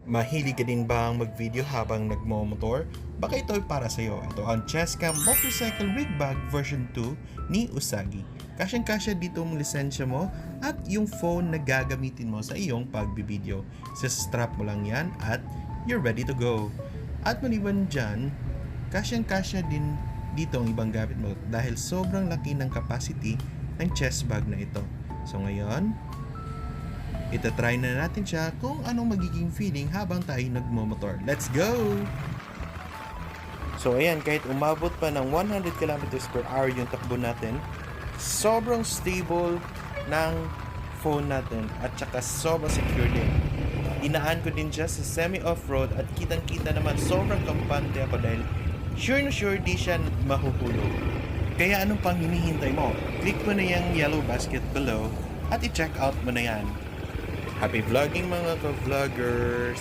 Mahilig ka din bang mag-video habang nagmo-motor? Baka ito ay para sa'yo. Ito ang Chescam Motorcycle Rig Bag version 2 ni Usagi. Kasyang-kasya dito ang lisensya mo at yung phone na gagamitin mo sa iyong pagbibideo. Strap mo lang yan at you're ready to go. At maliban dyan, kasyang-kasya din dito ang ibang gamit mo dahil sobrang laki ng capacity ng chest bag na ito. So ngayon, itatry na natin siya kung anong magiging feeling habang tayo nagmomotor. Let's go! So ayan, kahit umabot pa ng 100 kilometers per hour yung takbo natin, sobrang stable ng phone natin at saka sobrang secure din. Inaan ko din siya sa semi-off-road at kitang-kita naman sobrang kampante ako dahil sure na sure di siya mahuhulog. Kaya anong pang hinihintay mo? Click mo na yung yellow basket below at i-check out mo na yan. Happy vlogging mga ka-vloggers!